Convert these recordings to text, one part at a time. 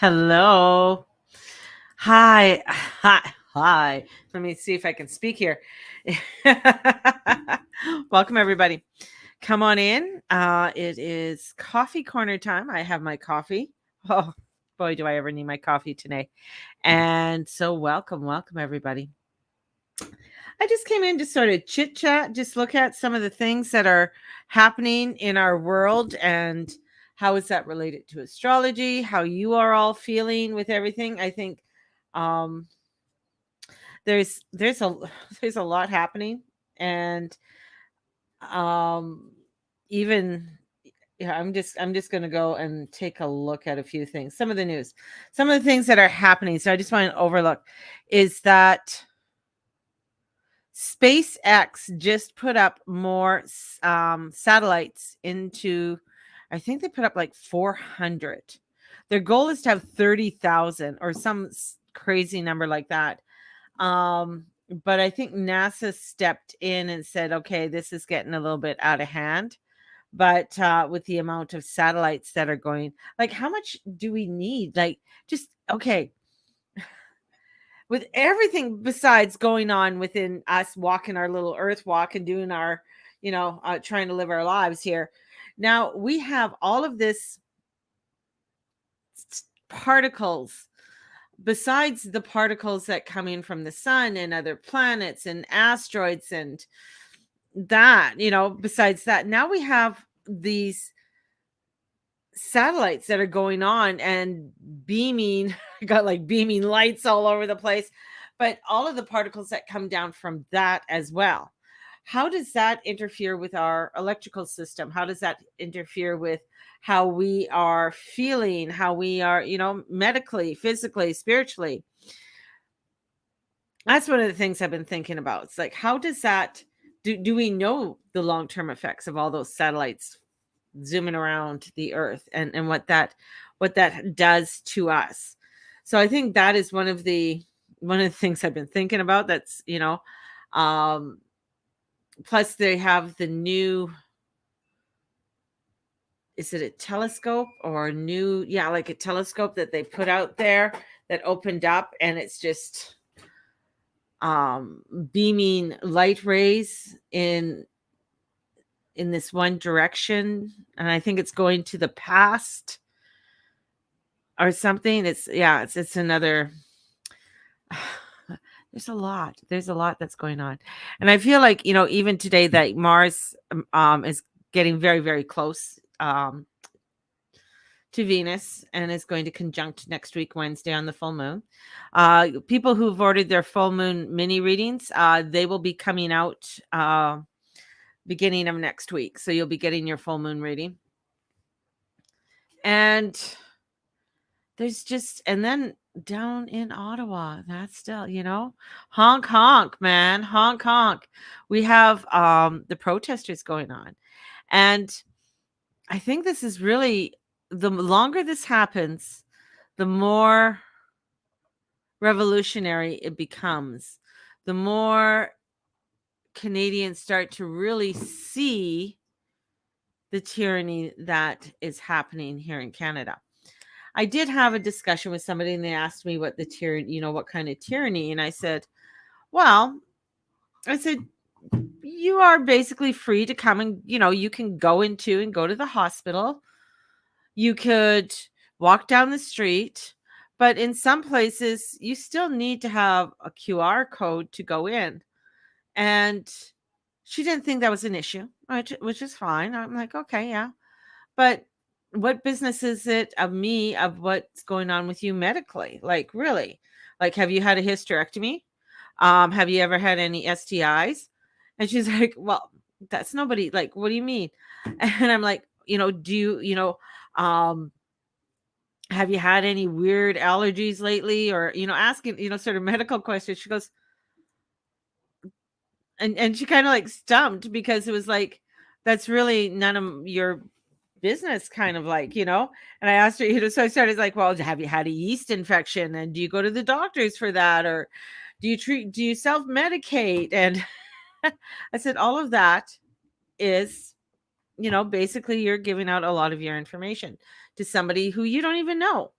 Hello. Hi. Hi. Hi. Let me see if I can speak here. Welcome, everybody. Come on in. It is coffee corner time. I have my coffee. Oh, boy, do I ever need my coffee today. And so, welcome, everybody. I just came in to sort of chit chat, just look at some of the things that are happening in our world and how is that related to astrology, how you are all feeling with everything. I think um there's a there's a lot happening, and um even yeah, I'm just going to go and take a look at a few things. Some of the news, some of the things that are happening. So I just want to overlook is that SpaceX just put up more satellites into, I think they put up like 400. Their goal is to have 30,000 or some crazy number like that. But I think NASA stepped in and said, okay, this is getting a little bit out of hand. But with the amount of satellites that are going, like, how much do we need? Like, just okay, with everything besides going on within us walking our little earth walk and doing our trying to live our lives here, now we have all of this particles besides the particles that come in from the sun and other planets and asteroids and that, besides that, now we have these satellites that are going on and beaming got like beaming lights all over the place, but all of the particles that come down from that as well. How does that interfere with our electrical system? How does that interfere with how we are feeling, how we are, medically, physically, spiritually? That's one of the things I've been thinking about. It's like, how does that do we know the long-term effects of all those satellites zooming around the earth, and what that does to us? So I think that is one of the things I've been thinking about. That's um plus they have the new, is it a telescope or a new, yeah, like a telescope that they put out there that opened up, and it's just beaming light rays in this one direction, and I think it's going to the past or something. It's another there's a lot that's going on, and I feel like, even today that Mars is getting very, very close to Venus and is going to conjunct next week Wednesday on the full moon. People who've ordered their full moon mini readings, they will be coming out beginning of next week, so you'll be getting your full moon reading. And then down in Ottawa, that's still, honk honk, man, honk honk. We have the protesters going on. And I think this is really, the longer this happens, the more revolutionary it becomes. The more Canadians start to really see the tyranny that is happening here in Canada. I did have a discussion with somebody, and they asked me what the tyranny, what kind of tyranny, and I said, you are basically free to come and, you can go to the hospital. You could walk down the street, but in some places you still need to have a QR code to go in. And she didn't think that was an issue, which is fine. I'm like, okay, yeah. But what business is it of what's going on with you medically? Like, really? Like, have you had a hysterectomy? Have you ever had any STIs? And she's like, well, that's nobody. Like, what do you mean? And I'm like, do um, have you had any weird allergies lately? Or, asking, sort of medical questions. She goes, and she kind of like stumped, because it was like, that's really none of your business, kind of like, and I asked her, so I started like, well, have you had a yeast infection, and do you go to the doctors for that, or do you self-medicate? And I said, all of that is, basically you're giving out a lot of your information to somebody who you don't even know.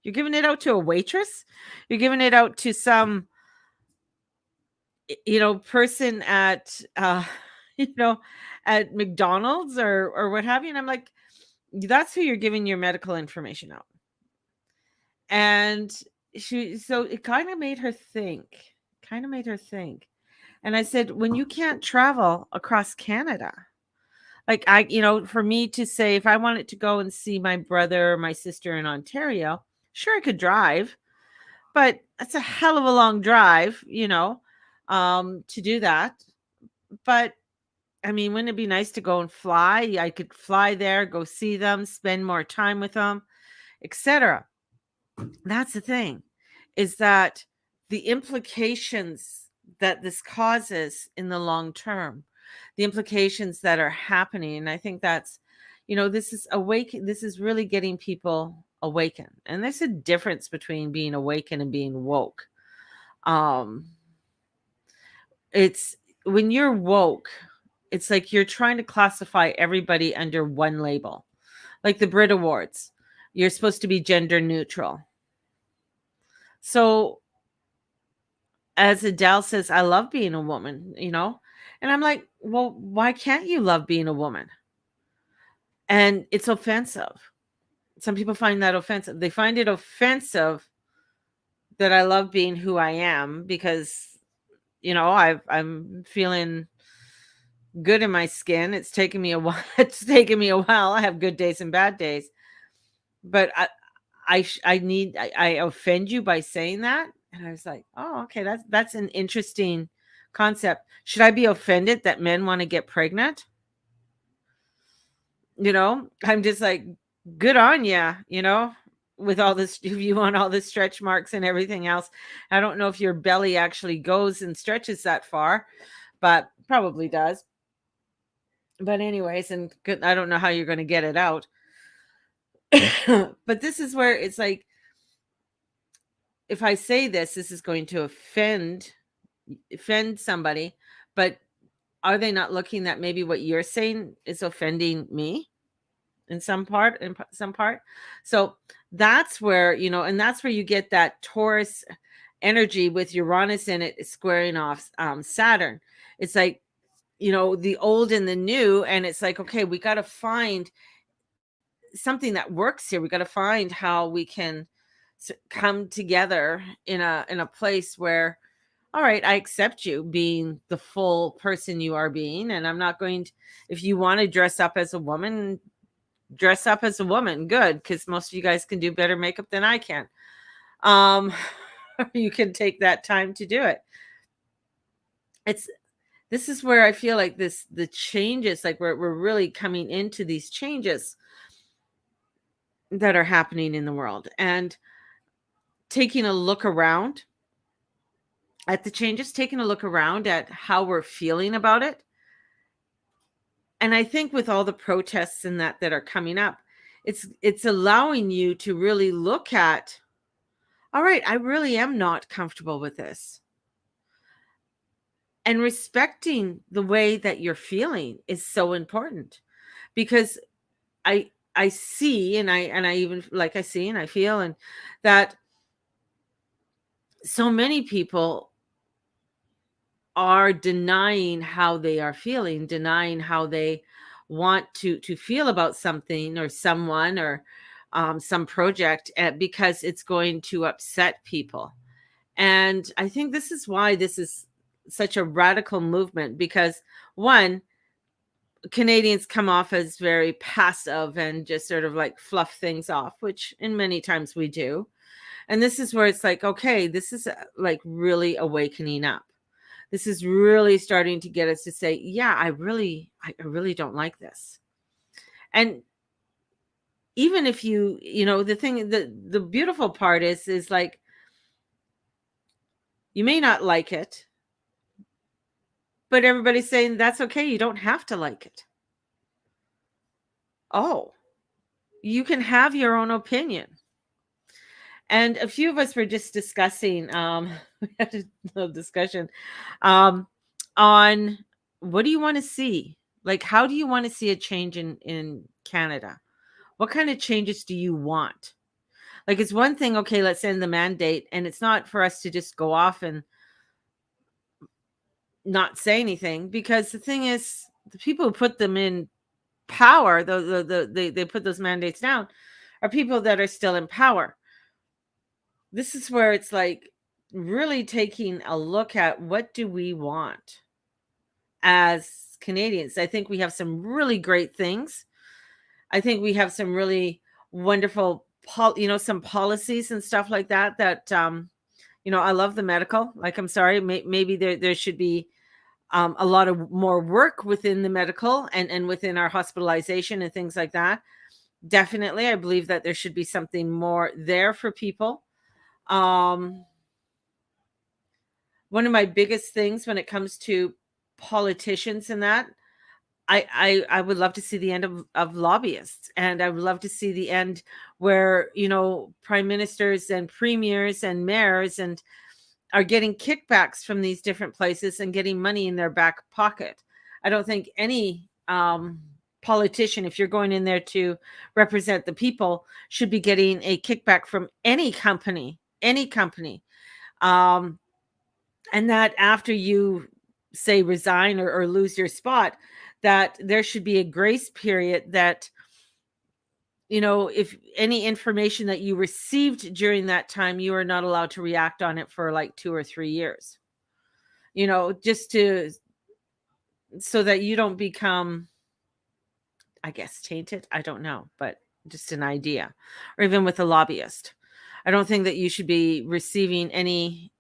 You're giving it out to a waitress. You're giving it out to some, person at, you know, at McDonald's or what have you. And I'm like, that's who you're giving your medical information out. And so it kind of made her think. And I said, when you can't travel across Canada, like for me to say, if I wanted to go and see my brother or my sister in Ontario, sure, I could drive, but that's a hell of a long drive, to do that. But I mean, wouldn't it be nice to go and fly? I could fly there, go see them, spend more time with them, etc. That's the thing, is that the implications that this causes in the long term, the implications that are happening. And I think that's, this is really getting people awakened. And there's a difference between being awakened and being woke. It's when you're woke, it's like you're trying to classify everybody under one label. Like the Brit Awards, you're supposed to be gender neutral. So as Adele says, I love being a woman, and I'm like, well, why can't you love being a woman? And it's offensive. Some people find that offensive. They find it offensive that I love being who I am because, I'm feeling good in my skin. It's taken me a while. It's taken me a while. I have good days and bad days, but I offend you by saying that. And I was like, oh, okay, that's an interesting concept. Should I be offended that men want to get pregnant? I'm just like, good on ya, with all this, if you want all the stretch marks and everything else. I don't know if your belly actually goes and stretches that far, but probably does. But anyways, and good, I don't know how you're going to get it out. But this is where it's like, if I say this is going to offend somebody, but are they not looking that maybe what you're saying is offending me in some part? So that's where, and that's where you get that Taurus energy with Uranus in it squaring off Saturn. It's like, the old and the new, and it's like, okay, we got to find something that works here. We got to find how we can come together in a place where, all right, I accept you being the full person you are being, and I'm not going to, if you want to dress up as a woman, dress up as a woman. Good, because most of you guys can do better makeup than I can. You can take that time to do it. This is where I feel like the changes, like we're really coming into these changes that are happening in the world, and taking a look around at the changes, taking a look around at how we're feeling about it. And I think with all the protests and that are coming up, it's allowing you to really look at, all right, I really am not comfortable with this. And respecting the way that you're feeling is so important, because I see, and I even, like, I see and I feel, and that so many people are denying how they are feeling, denying how they want to feel about something or someone or some project, because it's going to upset people. And I think this is why this is such a radical movement, because one, Canadians come off as very passive and just sort of like fluff things off, which in many times we do. And this is where it's like, okay, this is like really awakening up. This is really starting to get us to say, yeah, I really don't like this. And even if the beautiful part is like, you may not like it, but everybody's saying that's okay. You don't have to like it. Oh, you can have your own opinion. And a few of us were just discussing, we had a little discussion on what do you want to see? Like, how do you want to see a change in Canada? What kind of changes do you want? Like, it's one thing, okay, let's end the mandate, and it's not for us to just go off and not say anything, because the thing is, the people who put them in power, they put those mandates down, are people that are still in power. This is where it's like really taking a look at what do we want as Canadians. I think we have some really great things. I think we have some really wonderful, some policies and stuff like that. I love the medical. Like, I'm sorry, maybe there should be a lot of more work within the medical and within our hospitalization and things like that. Definitely, I believe that there should be something more there for people. Um, One of my biggest things when it comes to politicians and that, I would love to see the end of lobbyists, and I would love to see the end where, prime ministers and premiers and mayors and are getting kickbacks from these different places and getting money in their back pocket. I don't think any politician, if you're going in there to represent the people, should be getting a kickback from any company, any company. And that after you say resign or lose your spot, that there should be a grace period that, if any information that you received during that time, you are not allowed to react on it for like 2 or 3 years. Just so that you don't become, I guess, tainted. I don't know, but just an idea. Or even with a lobbyist, I don't think that you should be receiving any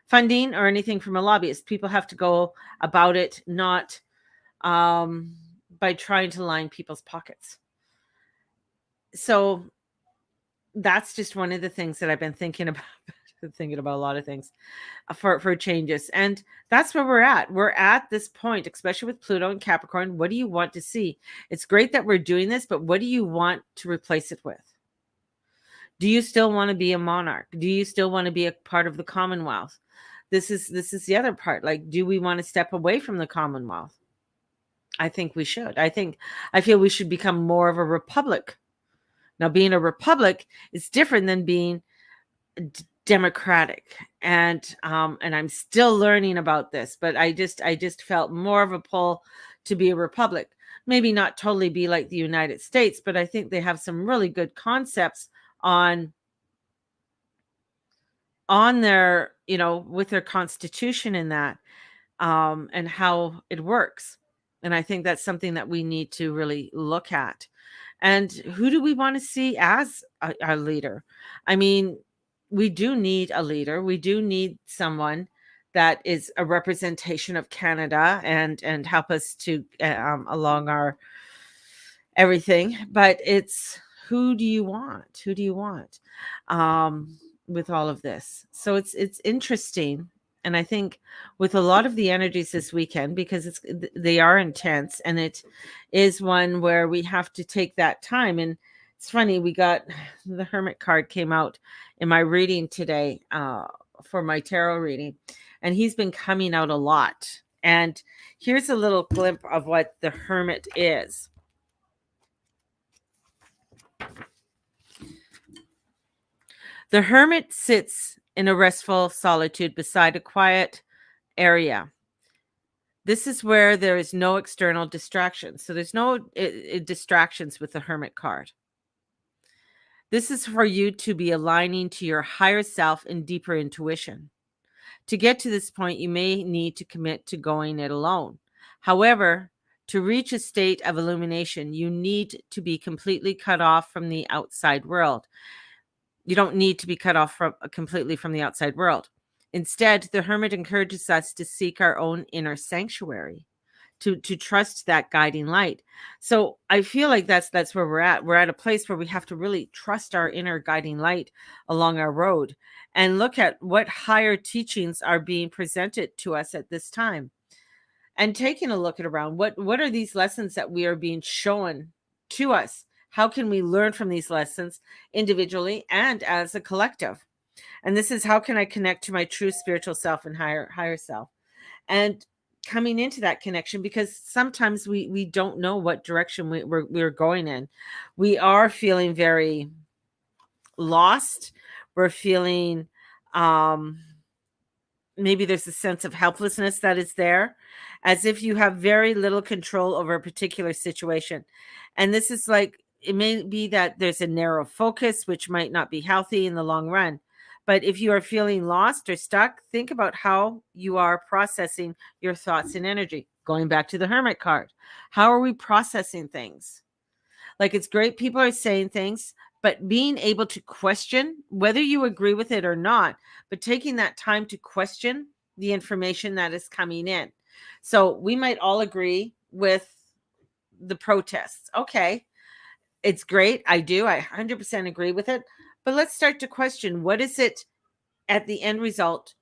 funding or anything from a lobbyist. People have to go about it not by trying to line people's pockets. So that's just one of the things that I've been thinking about. Thinking about a lot of things for changes, and that's where we're at. We're at this point, especially with Pluto and Capricorn. What do you want to see? It's great that we're doing this, but what do you want to replace it with? Do you still want to be a monarch? Do you still want to be a part of the Commonwealth? This is the other part. Like, do we want to step away from the Commonwealth? I think we should. I feel we should become more of a republic. Now, being a republic is different than being democratic, and I'm still learning about this, but I just felt more of a pull to be a republic. Maybe not totally be like the United States, but I think they have some really good concepts on their, with their constitution and that, and how it works. And I think that's something that we need to really look at. And who do we want to see as a leader? I mean, we do need a leader. We do need someone that is a representation of Canada and help us to along our everything. But it's, who do you want? Who do you want with all of this? So it's interesting. And I think with a lot of the energies this weekend, because they are intense, and it is one where we have to take that time. And it's funny, we got the Hermit card came out in my reading today for my tarot reading, and he's been coming out a lot. And here's a little glimpse of what the Hermit is. The Hermit sits in a restful solitude beside a quiet area. This is where there is no external distractions. So there's no distractions with the Hermit card. This is for you to be aligning to your higher self and deeper intuition. To get to this point, you may need to commit to going it alone. However, to reach a state of illumination, you need to be completely cut off from the outside world. You don't need to be cut off completely from the outside world. Instead, the Hermit encourages us to seek our own inner sanctuary, to trust that guiding light. So I feel like that's where we're at. We're at a place where we have to really trust our inner guiding light along our road and look at what higher teachings are being presented to us at this time, and taking a look at around what are these lessons that we are being shown to us. How can we learn from these lessons individually and as a collective? And this is, how can I connect to my true spiritual self and higher self? And coming into that connection, because sometimes we don't know what direction we're going in. We are feeling very lost. We're feeling maybe there's a sense of helplessness that is there, as if you have very little control over a particular situation. And this is like, it may be that there's a narrow focus, which might not be healthy in the long run. But if you are feeling lost or stuck, think about how you are processing your thoughts and energy. Going back to the Hermit card, how are we processing things? Like, it's great people are saying things, but being able to question whether you agree with it or not, but taking that time to question the information that is coming in. So we might all agree with the protests. Okay, it's great. I 100% agree with it. But let's start to question, what is it at the end result,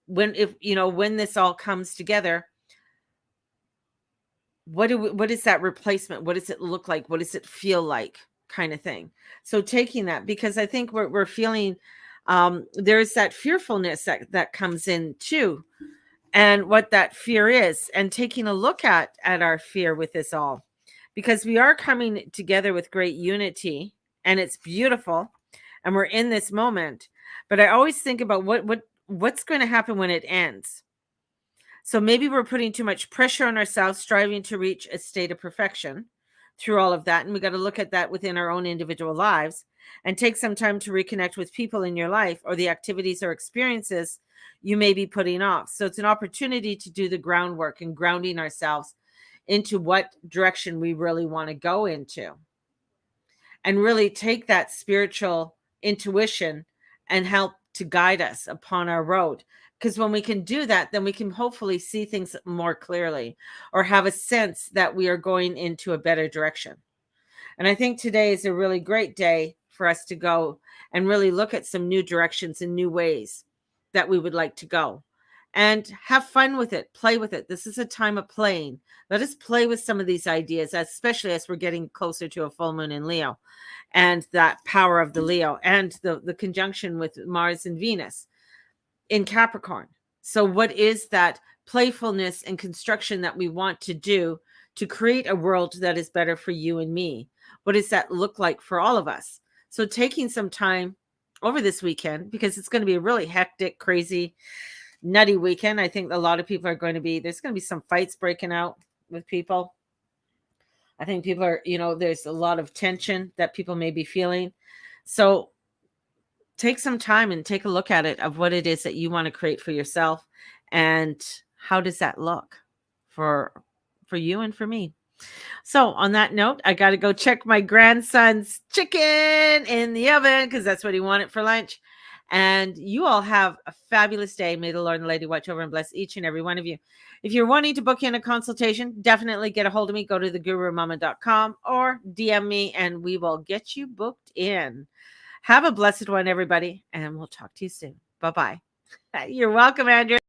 when this all comes together? What is that replacement? What does it look like? What does it feel like? Kind of thing. So taking that, because I think we're feeling there's that fearfulness that comes in too, and what that fear is, and taking a look at our fear with this all, because we are coming together with great unity, and it's beautiful, and we're in this moment. But I always think about what's going to happen when it ends. So maybe we're putting too much pressure on ourselves, striving to reach a state of perfection through all of that. And we got to look at that within our own individual lives, and take some time to reconnect with people in your life, or the activities or experiences you may be putting off. So it's an opportunity to do the groundwork and grounding ourselves into what direction we really want to go into, and really take that spiritual intuition and help to guide us upon our road. Because when we can do that, then we can hopefully see things more clearly, or have a sense that we are going into a better direction. And I think today is a really great day for us to go and really look at some new directions and new ways that we would like to go, and have fun with it, play with it. This is a time of playing. Let us play with some of these ideas, especially as we're getting closer to a full moon in Leo, and that power of the Leo, and the conjunction with Mars and Venus in Capricorn. So what is that playfulness and construction that we want to do to create a world that is better for you and me? What does that look like for all of us? So taking some time over this weekend, because it's going to be a really hectic, crazy, nutty weekend. I think a lot of people are there's going to be some fights breaking out with people. I think people are, there's a lot of tension that people may be feeling. So take some time and take a look at it, of what it is that you want to create for yourself, and how does that look for you and for me. So on that note, I got to go check my grandson's chicken in the oven, because that's what he wanted for lunch. And you all have a fabulous day. May the Lord and the Lady watch over and bless each and every one of you. If you're wanting to book in a consultation, definitely get a hold of me. Go to thegurumama.com or DM me, and we will get you booked in. Have a blessed one, everybody, and we'll talk to you soon. Bye-bye. You're welcome, Andrew.